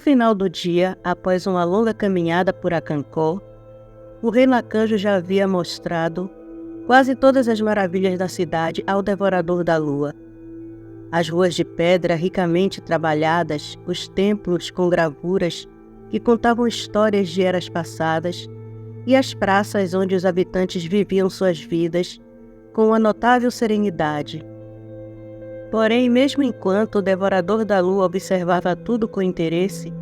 No final do dia, após uma longa caminhada por Acancó, o rei Lacanjo já havia mostrado quase todas as maravilhas da cidade ao Devorador da Lua. As ruas de pedra ricamente trabalhadas, os templos com gravuras que contavam histórias de eras passadas e as praças onde os habitantes viviam suas vidas com uma notável serenidade. Porém, mesmo enquanto o Devorador da Lua observava tudo com interesse,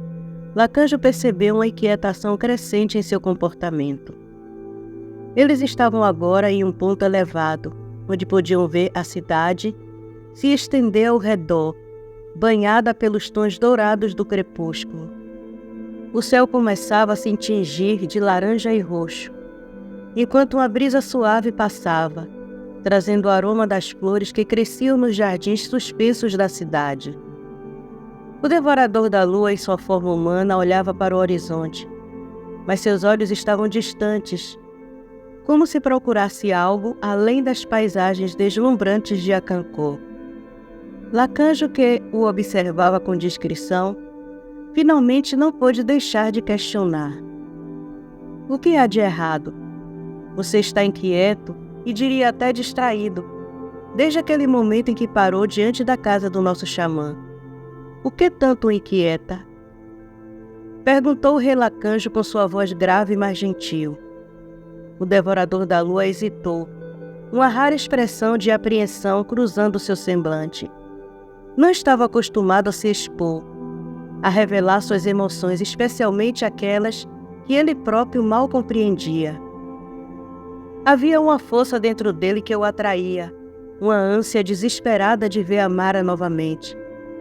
Lacanjo percebeu uma inquietação crescente em seu comportamento. Eles estavam agora em um ponto elevado, onde podiam ver a cidade se estender ao redor, banhada pelos tons dourados do crepúsculo. O céu começava a se tingir de laranja e roxo, enquanto uma brisa suave passava, trazendo o aroma das flores que cresciam nos jardins suspensos da cidade. O Devorador da Lua, em sua forma humana, olhava para o horizonte, mas seus olhos estavam distantes, como se procurasse algo além das paisagens deslumbrantes de Acancó. Lacanjo, que o observava com discrição, finalmente não pôde deixar de questionar. O que há de errado? Você está inquieto e diria até distraído, desde aquele momento em que parou diante da casa do nosso xamã. O que tanto o inquieta? Perguntou o rei Lacanjo com sua voz grave, mas gentil. O Devorador da Lua hesitou, uma rara expressão de apreensão cruzando seu semblante. Não estava acostumado a se expor, a revelar suas emoções, especialmente aquelas que ele próprio mal compreendia. Havia uma força dentro dele que o atraía, uma ânsia desesperada de ver Amara novamente,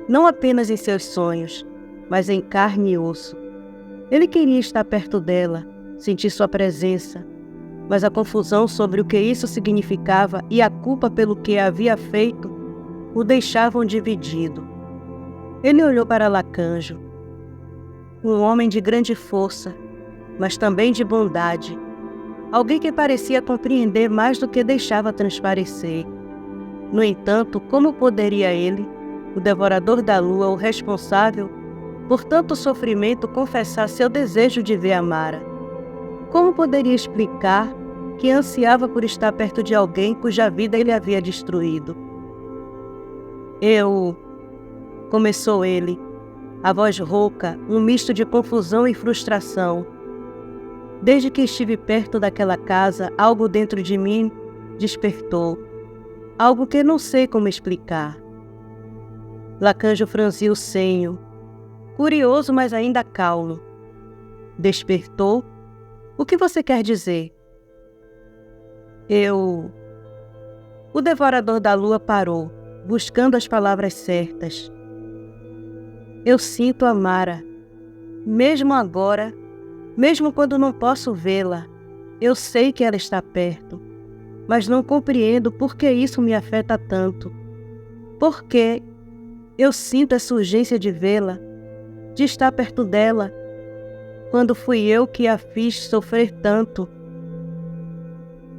não apenas em seus sonhos, mas em carne e osso. Ele queria estar perto dela, sentir sua presença, mas a confusão sobre o que isso significava e a culpa pelo que havia feito o deixavam dividido. Ele olhou para Lacanjo, um homem de grande força, mas também de bondade, alguém que parecia compreender mais do que deixava transparecer. No entanto, como poderia ele, o Devorador da Lua, o responsável por tanto sofrimento, confessar seu desejo de ver Amara? Como poderia explicar que ansiava por estar perto de alguém cuja vida ele havia destruído? Começou ele, a voz rouca, um misto de confusão e frustração. Desde que estive perto daquela casa, algo dentro de mim despertou, algo que não sei como explicar. Lacanjo franziu o senho, curioso, mas ainda calmo. Despertou? O que você quer dizer? O Devorador da Lua parou, buscando as palavras certas. Eu sinto Amara, mesmo agora, mesmo quando não posso vê-la. Eu sei que ela está perto, mas não compreendo por que isso me afeta tanto. Por que eu sinto essa urgência de vê-la, de estar perto dela, quando fui eu que a fiz sofrer tanto?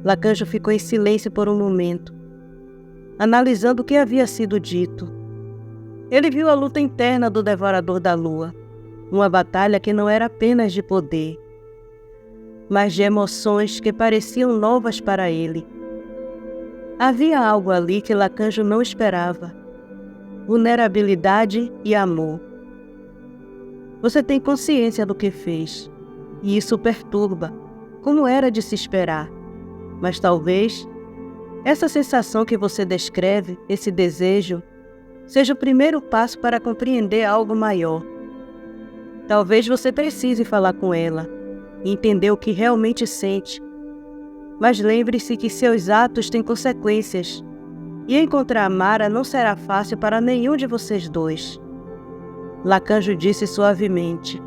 Lacanjo ficou em silêncio por um momento, analisando o que havia sido dito. Ele viu a luta interna do Devorador da Lua, uma batalha que não era apenas de poder, mas de emoções que pareciam novas para ele. Havia algo ali que Lacanjo não esperava: vulnerabilidade e amor. Você tem consciência do que fez, e isso perturba, como era de se esperar. Mas talvez essa sensação que você descreve, esse desejo, seja o primeiro passo para compreender algo maior. Talvez você precise falar com ela e entender o que realmente sente. Mas lembre-se que seus atos têm consequências, e encontrar Amara não será fácil para nenhum de vocês dois. Lacanjo disse suavemente.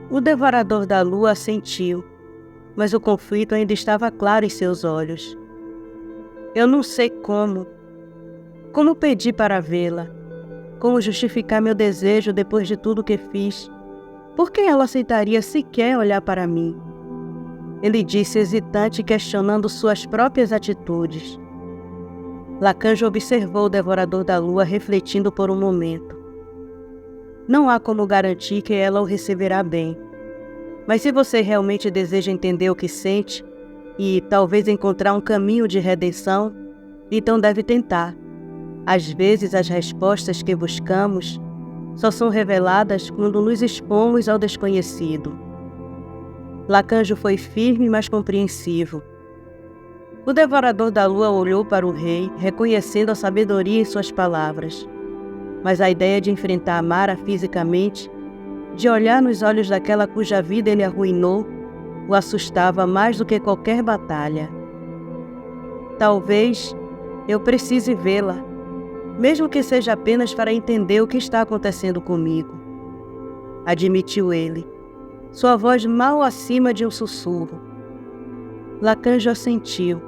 O Devorador da Lua assentiu, mas o conflito ainda estava claro em seus olhos. Eu não sei como pedir para vê-la, como justificar meu desejo depois de tudo que fiz. Por que ela aceitaria sequer olhar para mim? Ele disse hesitante, questionando suas próprias atitudes. Lacanjo observou o Devorador da Lua refletindo por um momento. não há como garantir que ela o receberá bem. Mas se você realmente deseja entender o que sente e talvez encontrar um caminho de redenção, então deve tentar. Às vezes as respostas que buscamos só são reveladas quando nos expomos ao desconhecido. Lacanjo foi firme, mas compreensivo. O devorador da lua olhou para o rei, reconhecendo a sabedoria em suas palavras. Mas a ideia de enfrentar Mara fisicamente, de olhar nos olhos daquela cuja vida ele arruinou, o assustava mais do que qualquer batalha. Talvez eu precise vê-la, mesmo que seja apenas para entender o que está acontecendo comigo, admitiu ele, sua voz mal acima de um sussurro. Lacanjo assentiu,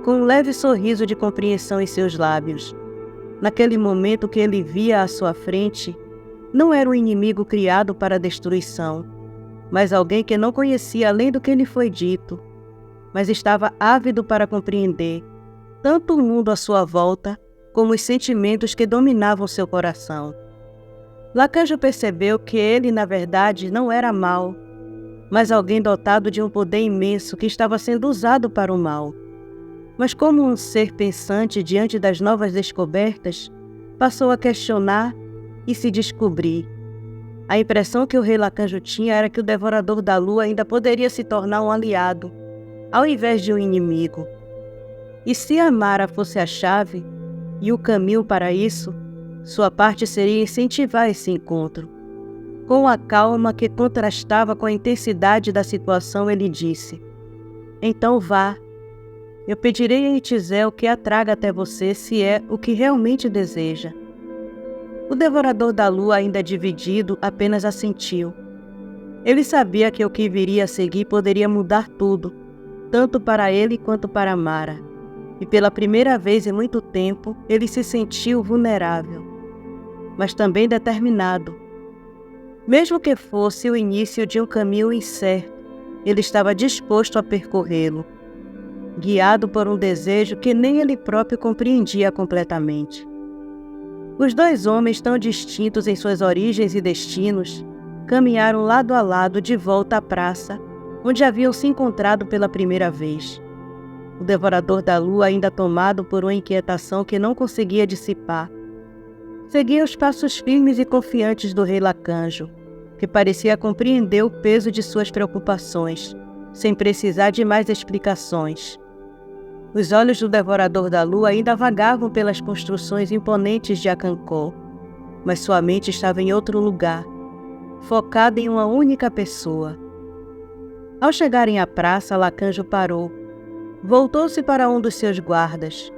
com um leve sorriso de compreensão em seus lábios. Naquele momento que ele via à sua frente, não era um inimigo criado para a destruição, mas alguém que não conhecia além do que lhe foi dito, mas estava ávido para compreender tanto o mundo à sua volta, como os sentimentos que dominavam seu coração. Lacanjo percebeu que ele, na verdade, não era mau, mas alguém dotado de um poder imenso que estava sendo usado para o mal. Mas como um ser pensante diante das novas descobertas, passou a questionar e se descobrir. A impressão que o rei Lacanjo tinha era que o devorador da lua ainda poderia se tornar um aliado, ao invés de um inimigo. E se a Mara fosse a chave, e o caminho para isso, sua parte seria incentivar esse encontro. Com a calma que contrastava com a intensidade da situação, ele disse: "Então vá. Eu pedirei a Itizel que a traga até você se é o que realmente deseja." O devorador da lua, ainda dividido, apenas assentiu. Ele sabia que o que viria a seguir poderia mudar tudo, tanto para ele quanto para Mara. E pela primeira vez em muito tempo, ele se sentiu vulnerável, mas também determinado. Mesmo que fosse o início de um caminho incerto, ele estava disposto a percorrê-lo, guiado por um desejo que nem ele próprio compreendia completamente. Os dois homens, tão distintos em suas origens e destinos, caminharam lado a lado de volta à praça, onde haviam se encontrado pela primeira vez. O devorador da lua, ainda tomado por uma inquietação que não conseguia dissipar, seguia os passos firmes e confiantes do rei Lacanjo, que parecia compreender o peso de suas preocupações, sem precisar de mais explicações. Os olhos do devorador da lua ainda vagavam pelas construções imponentes de Acancó, mas sua mente estava em outro lugar, focada em uma única pessoa. Ao chegarem à praça, Lacanjo parou. Voltou-se para um dos seus guardas.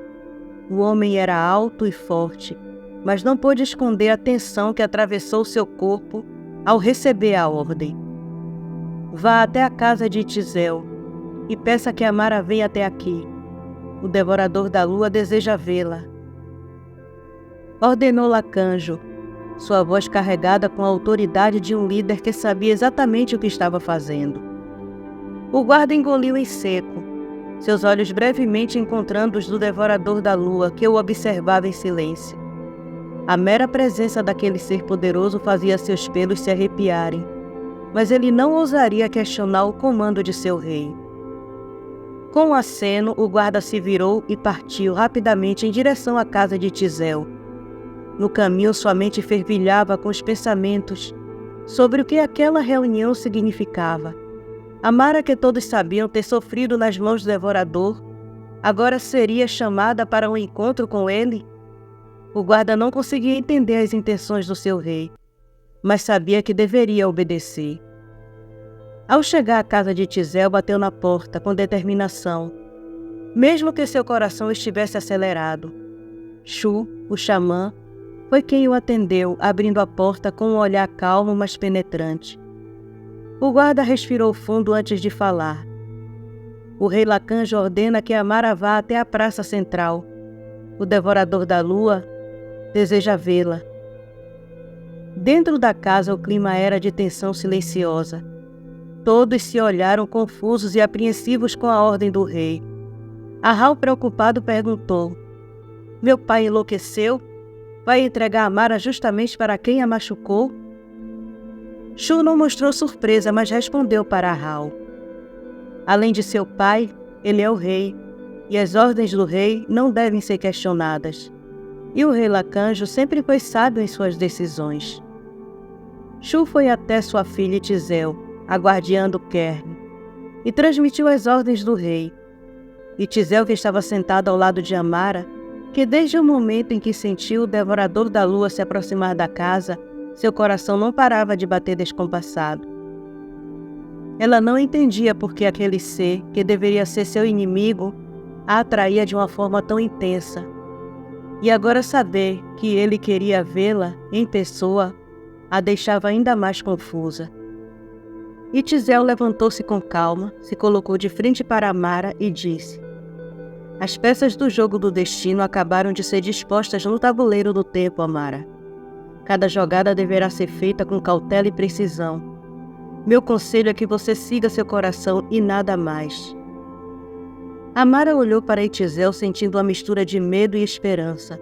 O homem era alto e forte, mas não pôde esconder a tensão que atravessou seu corpo ao receber a ordem. "Vá até a casa de Itizel e peça que a Mara venha até aqui. O devorador da lua deseja vê-la." Ordenou Lacanjo, sua voz carregada com a autoridade de um líder que sabia exatamente o que estava fazendo. O guarda engoliu em seco, seus olhos brevemente encontrando os do devorador da lua, que o observava em silêncio. A mera presença daquele ser poderoso fazia seus pelos se arrepiarem, mas ele não ousaria questionar o comando de seu rei. Com um aceno, o guarda se virou e partiu rapidamente em direção à casa de Itizel. No caminho, sua mente fervilhava com os pensamentos sobre o que aquela reunião significava. A Mara, que todos sabiam ter sofrido nas mãos do devorador, agora seria chamada para um encontro com ele? O guarda não conseguia entender as intenções do seu rei, mas sabia que deveria obedecer. Ao chegar à casa de Itizel, bateu na porta com determinação, mesmo que seu coração estivesse acelerado. Shu, o xamã, foi quem o atendeu, abrindo a porta com um olhar calmo, mas penetrante. O guarda respirou fundo antes de falar. "O rei Lacanjo ordena que a Mara vá até a praça central. O devorador da lua deseja vê-la." Dentro da casa, o clima era de tensão silenciosa. Todos se olharam confusos e apreensivos com a ordem do rei. Arral, preocupado, perguntou: "Meu pai enlouqueceu?" Vai entregar Amara justamente para quem a machucou? Shu não mostrou surpresa, mas respondeu para Hao. Além de seu pai, ele é o rei, e as ordens do rei não devem ser questionadas. E o rei Lacanjo sempre foi sábio em suas decisões. Shu foi até sua filha Itizel, a guardiã do Querne, e transmitiu as ordens do rei. Itizel, que estava sentada ao lado de Amara, que desde o momento em que sentiu o devorador da lua se aproximar da casa, seu coração não parava de bater descompassado. Ela não entendia por que aquele ser, que deveria ser seu inimigo, a atraía de uma forma tão intensa. E agora saber que ele queria vê-la em pessoa a deixava ainda mais confusa. Itizel levantou-se com calma, se colocou de frente para Amara e disse: As peças do jogo do destino acabaram de ser dispostas no tabuleiro do tempo, Amara. Cada jogada deverá ser feita com cautela e precisão. Meu conselho é que você siga seu coração e nada mais. Amara olhou para Itizel sentindo uma mistura de medo e esperança.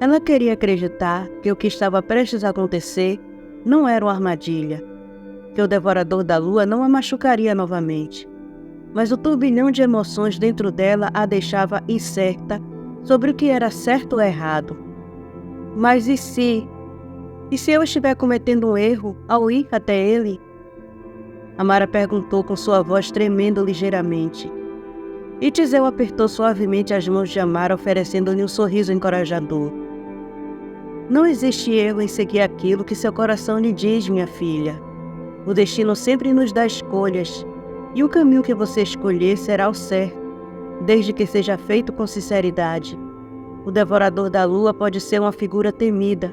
Ela queria acreditar que o que estava prestes a acontecer não era uma armadilha, que o devorador da lua não a machucaria novamente. Mas o turbilhão de emoções dentro dela a deixava incerta sobre o que era certo ou errado. Mas e se? E se eu estiver cometendo um erro ao ir até ele? Amara perguntou com sua voz tremendo ligeiramente. Itizel apertou suavemente as mãos de Amara, oferecendo-lhe um sorriso encorajador. Não existe erro em seguir aquilo que seu coração lhe diz, minha filha. O destino sempre nos dá escolhas, e o caminho que você escolher será o certo, desde que seja feito com sinceridade. O devorador da lua pode ser uma figura temida,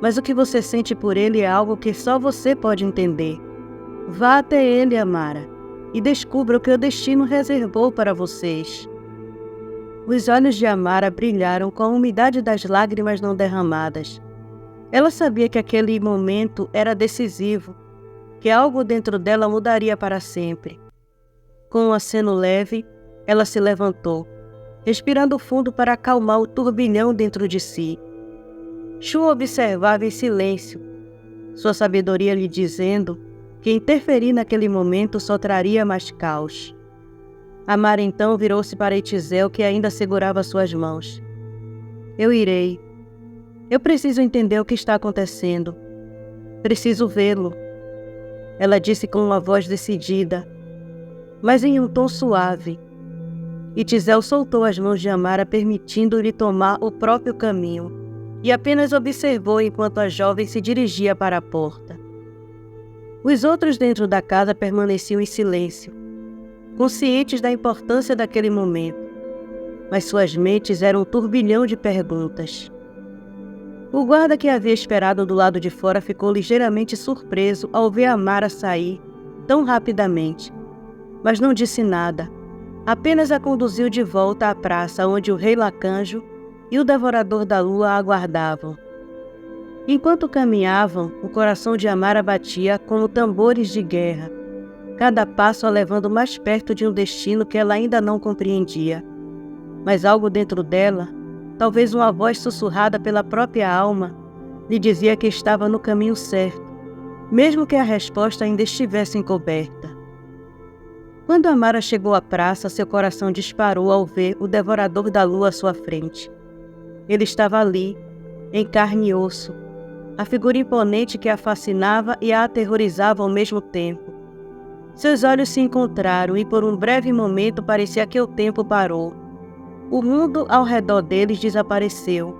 mas o que você sente por ele é algo que só você pode entender. Vá até ele, Amara, e descubra o que o destino reservou para vocês. Os olhos de Amara brilharam com a umidade das lágrimas não derramadas. Ela sabia que aquele momento era decisivo, que algo dentro dela mudaria para sempre. Com um aceno leve, ela se levantou, respirando fundo para acalmar o turbilhão dentro de si. Shu observava em silêncio, sua sabedoria lhe dizendo que interferir naquele momento só traria mais caos. Amara então virou-se para Itizel, que ainda segurava suas mãos. Eu irei. Eu preciso entender o que está acontecendo. Preciso vê-lo. Ela disse com uma voz decidida, mas em um tom suave. Itizel soltou as mãos de Amara, permitindo-lhe tomar o próprio caminho, e apenas observou enquanto a jovem se dirigia para a porta. Os outros dentro da casa permaneciam em silêncio, conscientes da importância daquele momento, mas suas mentes eram um turbilhão de perguntas. O guarda que havia esperado do lado de fora ficou ligeiramente surpreso ao ver Amara sair tão rapidamente, mas não disse nada, apenas a conduziu de volta à praça onde o rei Lacanjo e o devorador da lua a aguardavam. Enquanto caminhavam, o coração de Amara batia como tambores de guerra, cada passo a levando mais perto de um destino que ela ainda não compreendia. Mas algo dentro dela, talvez uma voz sussurrada pela própria alma, lhe dizia que estava no caminho certo, mesmo que a resposta ainda estivesse encoberta. Quando Amara chegou à praça, seu coração disparou ao ver o devorador da lua à sua frente. Ele estava ali, em carne e osso, a figura imponente que a fascinava e a aterrorizava ao mesmo tempo. Seus olhos se encontraram e por um breve momento parecia que o tempo parou. O mundo ao redor deles desapareceu.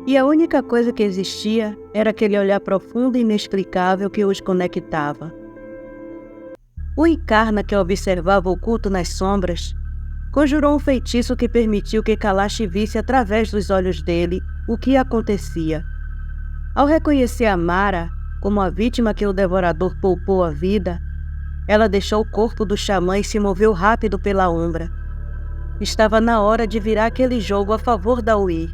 E a única coisa que existia era aquele olhar profundo e inexplicável que os conectava. O Encarna, que observava oculto nas sombras, conjurou um feitiço que permitiu que Kalash visse através dos olhos dele o que acontecia. Ao reconhecer Amara como a vítima que o devorador poupou a vida, ela deixou o corpo do xamã e se moveu rápido pela ombra. Estava na hora de virar aquele jogo a favor da Uir.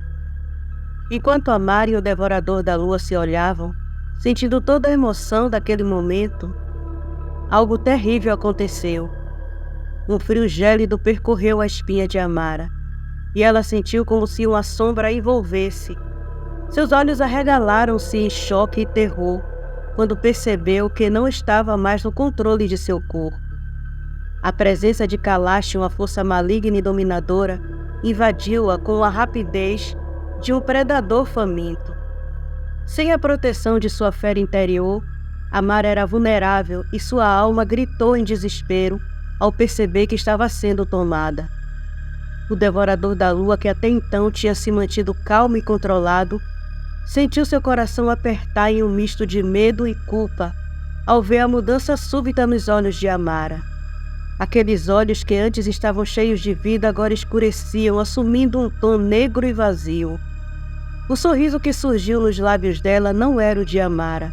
Enquanto Amara e o devorador da lua se olhavam, sentindo toda a emoção daquele momento, algo terrível aconteceu. Um frio gélido percorreu a espinha de Amara, e ela sentiu como se uma sombra a envolvesse. Seus olhos arregalaram-se em choque e terror quando percebeu que não estava mais no controle de seu corpo. A presença de Kalash, uma força maligna e dominadora, invadiu-a com a rapidez de um predador faminto. Sem a proteção de sua fera interior, Amara era vulnerável e sua alma gritou em desespero ao perceber que estava sendo tomada. O Devorador da Lua, que até então tinha se mantido calmo e controlado, sentiu seu coração apertar em um misto de medo e culpa ao ver a mudança súbita nos olhos de Amara. Aqueles olhos que antes estavam cheios de vida agora escureciam, assumindo um tom negro e vazio. O sorriso que surgiu nos lábios dela não era o de Amara,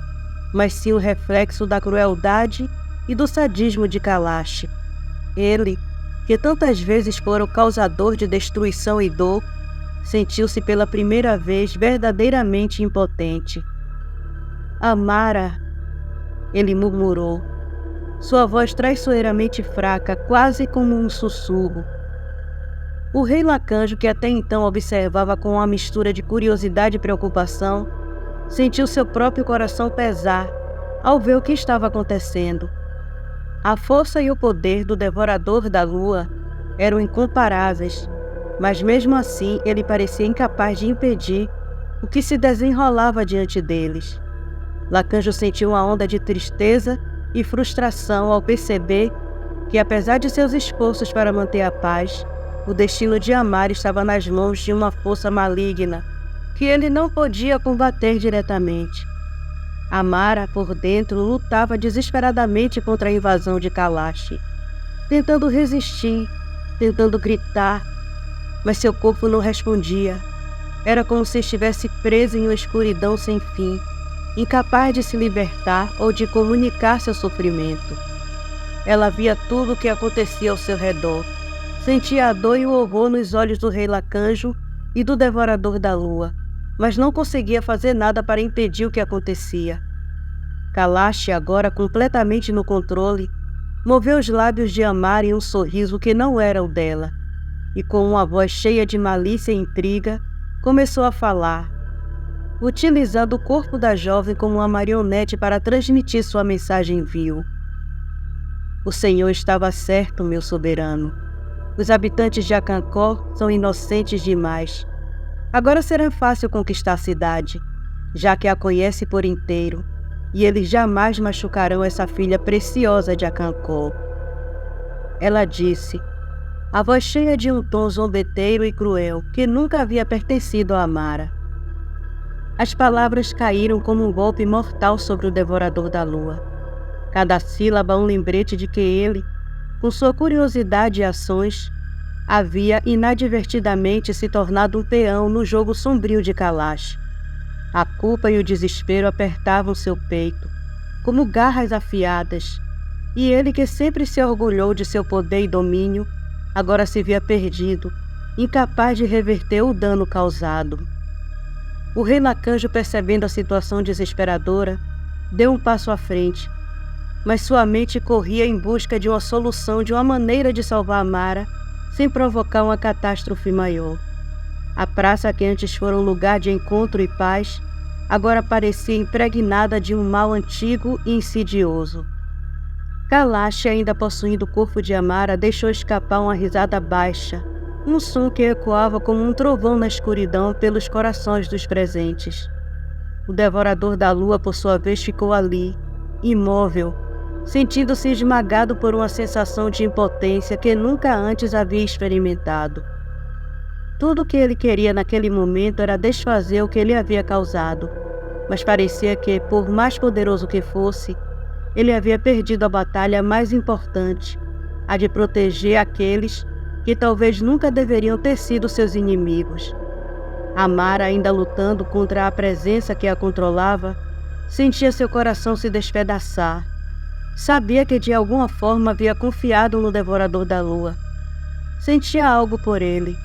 mas sim o reflexo da crueldade e do sadismo de Kalash. Ele, que tantas vezes fora o causador de destruição e dor, sentiu-se pela primeira vez verdadeiramente impotente. Amara, ele murmurou, sua voz traiçoeiramente fraca, quase como um sussurro. O rei Lacanjo, que até então observava com uma mistura de curiosidade e preocupação, sentiu seu próprio coração pesar ao ver o que estava acontecendo. A força e o poder do Devorador da Lua eram incomparáveis, mas mesmo assim ele parecia incapaz de impedir o que se desenrolava diante deles. Lacanjo sentiu uma onda de tristeza e frustração ao perceber que, apesar de seus esforços para manter a paz, o destino de Amara estava nas mãos de uma força maligna que ele não podia combater diretamente. Amara, por dentro, lutava desesperadamente contra a invasão de Kalash, tentando resistir, tentando gritar, mas seu corpo não respondia. Era como se estivesse preso em uma escuridão sem fim, incapaz de se libertar ou de comunicar seu sofrimento. Ela via tudo o que acontecia ao seu redor, sentia a dor e o horror nos olhos do rei Lacanjo e do Devorador da Lua, mas não conseguia fazer nada para impedir o que acontecia. Kalash, agora completamente no controle, moveu os lábios de Amara em um sorriso que não era o dela, e com uma voz cheia de malícia e intriga, começou a falar, utilizando o corpo da jovem como uma marionete para transmitir sua mensagem vil. O Senhor estava certo, meu soberano. Os habitantes de Acancó são inocentes demais. Agora será fácil conquistar a cidade, já que a conhece por inteiro, e eles jamais machucarão essa filha preciosa de Acancó. Ela disse, a voz cheia de um tom zombeteiro e cruel que nunca havia pertencido a Amara. As palavras caíram como um golpe mortal sobre o Devorador da Lua. Cada sílaba um lembrete de que ele, com sua curiosidade e ações, havia inadvertidamente se tornado um peão no jogo sombrio de Kalash. A culpa e o desespero apertavam seu peito, como garras afiadas, e ele, que sempre se orgulhou de seu poder e domínio, agora se via perdido, incapaz de reverter o dano causado. O rei Lacanjo, percebendo a situação desesperadora, deu um passo à frente, mas sua mente corria em busca de uma solução, de uma maneira de salvar Amara, sem provocar uma catástrofe maior. A praça, que antes fora um lugar de encontro e paz, agora parecia impregnada de um mal antigo e insidioso. Kalash, ainda possuindo o corpo de Amara, deixou escapar uma risada baixa, um som que ecoava como um trovão na escuridão pelos corações dos presentes. O Devorador da Lua, por sua vez, ficou ali, imóvel, sentindo-se esmagado por uma sensação de impotência que nunca antes havia experimentado. Tudo o que ele queria naquele momento era desfazer o que ele havia causado, mas parecia que, por mais poderoso que fosse, ele havia perdido a batalha mais importante, a de proteger aqueles que talvez nunca deveriam ter sido seus inimigos. Amara, ainda lutando contra a presença que a controlava, sentia seu coração se despedaçar. Sabia que de alguma forma havia confiado no Devorador da Lua. Sentia algo por ele,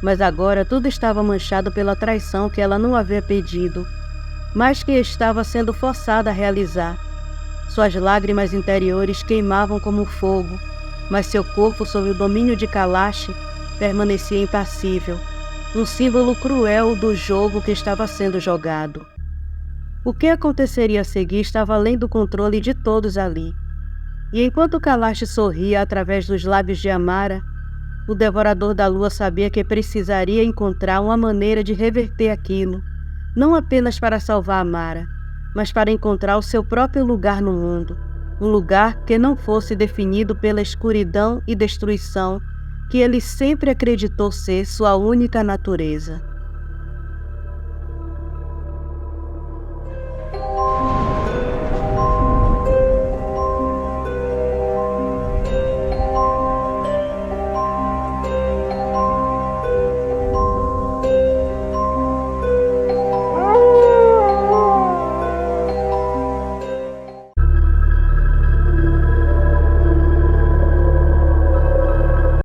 mas agora tudo estava manchado pela traição que ela não havia pedido, mas que estava sendo forçada a realizar. Suas lágrimas interiores queimavam como fogo, mas seu corpo, sob o domínio de Kalash, permanecia impassível, um símbolo cruel do jogo que estava sendo jogado. O que aconteceria a seguir estava além do controle de todos ali. E enquanto Kalash sorria através dos lábios de Amara, o Devorador da Lua sabia que precisaria encontrar uma maneira de reverter aquilo, não apenas para salvar Amara, mas para encontrar o seu próprio lugar no mundo, um lugar que não fosse definido pela escuridão e destruição que ele sempre acreditou ser sua única natureza.